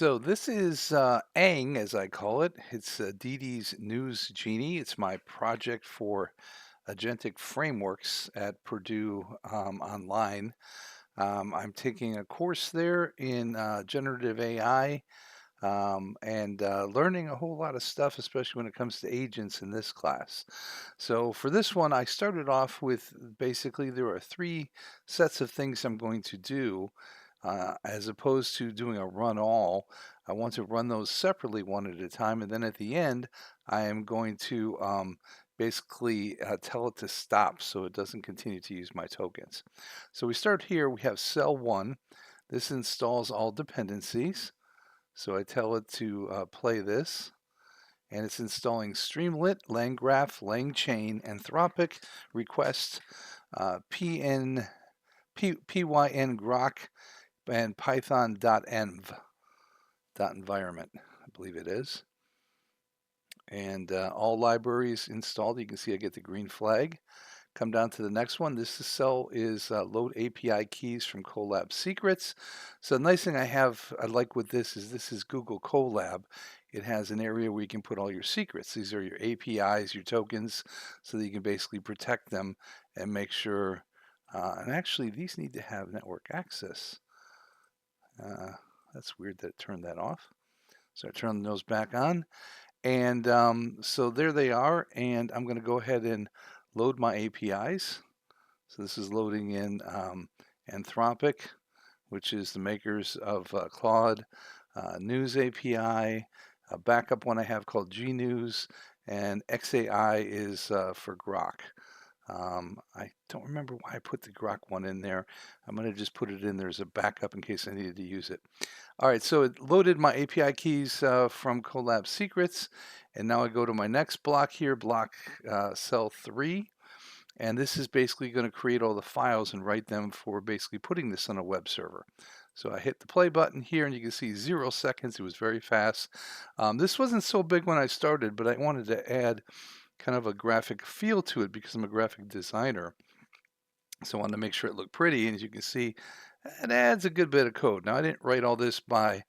So this is Aang, as I call it. It's Aditi's News Genie. It's my project for Agentic Frameworks at Purdue Online. I'm taking a course there in generative AI and learning a whole lot of stuff, especially when it comes to agents in this class. So for this one, I started off with basically there are three sets of things I'm going to do. As opposed to doing a run all, I want to run those separately one at a time. And then at the end, I am going to basically tell it to stop so it doesn't continue to use my tokens. So we start here. We have cell one. This installs all dependencies. So I tell it to play this, and it's installing Streamlit, LangGraph, LangChain, Anthropic, Request, PN, PYN Grok, and Python.env, .environment, I believe it is. And all libraries installed. You can see I get the green flag. Come down to the next one. This cell is load API keys from Colab Secrets. So the nice thing I like with this is Google Colab. It has an area where you can put all your secrets. These are your APIs, your tokens, so that you can basically protect them and make sure. And actually, these need to have network access. That's weird that it turned that off. So I turn those back on. And so there they are. And I'm going to go ahead and load my APIs. So this is loading in Anthropic, which is the makers of Claude, News API, a backup one I have called GNews, and XAI is for Grok. I don't remember why I put the Grok one in there. I'm going to just put it in there as a backup in case I needed to use it. All right, so it loaded my API keys from Colab Secrets, and now I go to my next block here, block cell 3. And this is basically going to create all the files and write them for basically putting this on a web server. So I hit the play button here and you can see 0 seconds. It was very fast. This wasn't so big when I started, but I wanted to add kind of a graphic feel to it because I'm a graphic designer. So I wanted to make sure it looked pretty. And as you can see, it adds a good bit of code. Now I didn't write all this by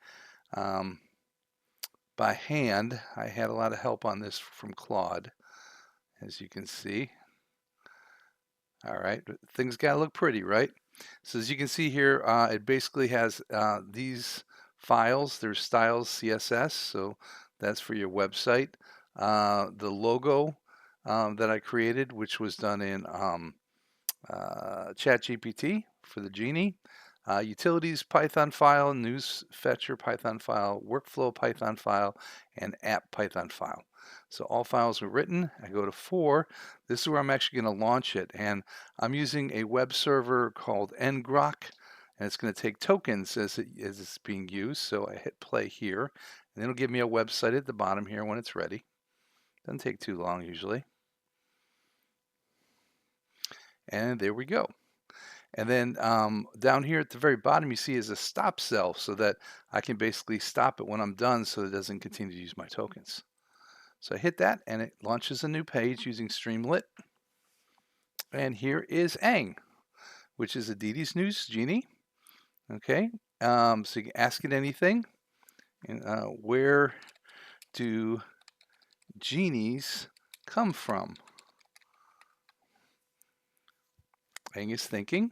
hand. I had a lot of help on this from Claude, as you can see. All right, things gotta look pretty, right? So as you can see here, it basically has these files. There's styles CSS, so that's for your website. The logo that I created, which was done in ChatGPT for the Genie. Utilities Python file, news fetcher Python file, workflow Python file, and app Python file. So all files are written. I go to 4. This is where I'm actually going to launch it. And I'm using a web server called ngrok. And it's going to take tokens as it's being used. So I hit play here. And it'll give me a website at the bottom here when it's ready. Doesn't take too long usually. And there we go. And then down here at the very bottom, you see is a stop cell so that I can basically stop it when I'm done so it doesn't continue to use my tokens. So I hit that and it launches a new page using Streamlit. And here is Aang, which is Aditi's News Genie. Okay, so you can ask it anything. And, where do genies come from? Aang is thinking.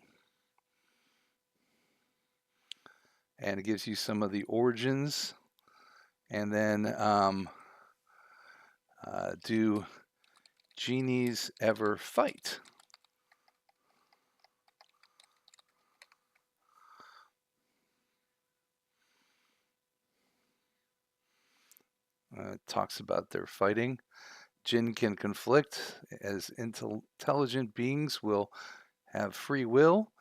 And it gives you some of the origins. And then do genies ever fight? Talks about their fighting. Jinn can conflict as intelligent beings will have free will.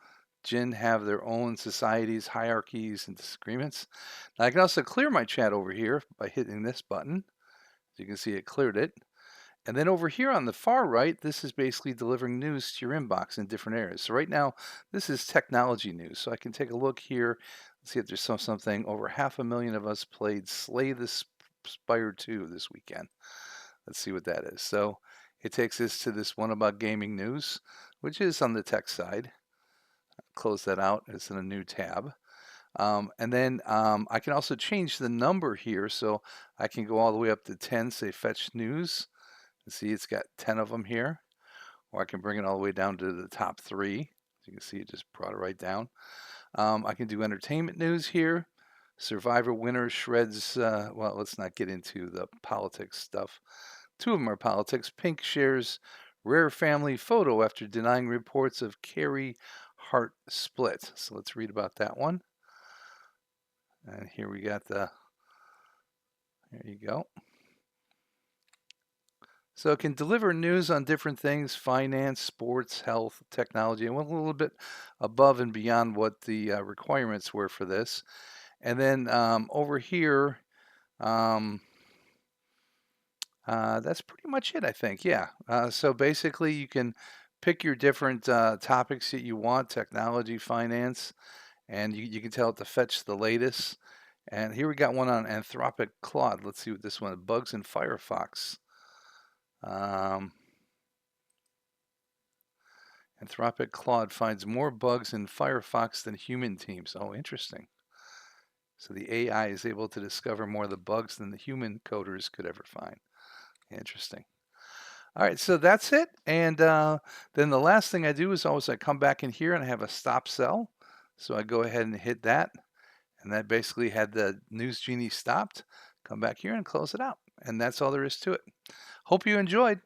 Jinn have their own societies, hierarchies, and disagreements. Now, I can also clear my chat over here by hitting this button. As you can see, it cleared it. And then over here on the far right, this is basically delivering news to your inbox in different areas. So right now, this is technology news. So I can take a look here. Let's see if there's something. Over 500,000 of us played Slay the Spire 2 this weekend. Let's see what that is. So it takes us to this one about gaming news, which is on the tech side. Close that out. It's in a new tab. And then I can also change the number here. So I can go all the way up to 10, say fetch news. And see, it's got 10 of them here. Or I can bring it all the way down to the top 3. As you can see, it just brought it right down. I can do entertainment news here. Survivor winner shreds. Well, let's not get into the politics stuff. 2 of them are politics. Pink shares rare family photo after denying reports of Carrie heart split. So let's read about that one. And here we got there you go. So it can deliver news on different things: finance, sports, health, technology. And went a little bit above and beyond what the requirements were for this. And then over here, um, that's pretty much it, I think. Yeah. So basically, you can pick your different topics that you want: technology, finance, and you can tell it to fetch the latest. And here we got one on Anthropic Claude. Let's see what this one: bugs in Firefox. Um, Anthropic Claude finds more bugs in Firefox than human teams. Oh, interesting. So the AI is able to discover more of the bugs than the human coders could ever find. Interesting. All right, so that's it. And then the last thing I do is always I come back in here and I have a stop sell. So I go ahead and hit that. And that basically had the News Genie stopped. Come back here and close it out. And that's all there is to it. Hope you enjoyed.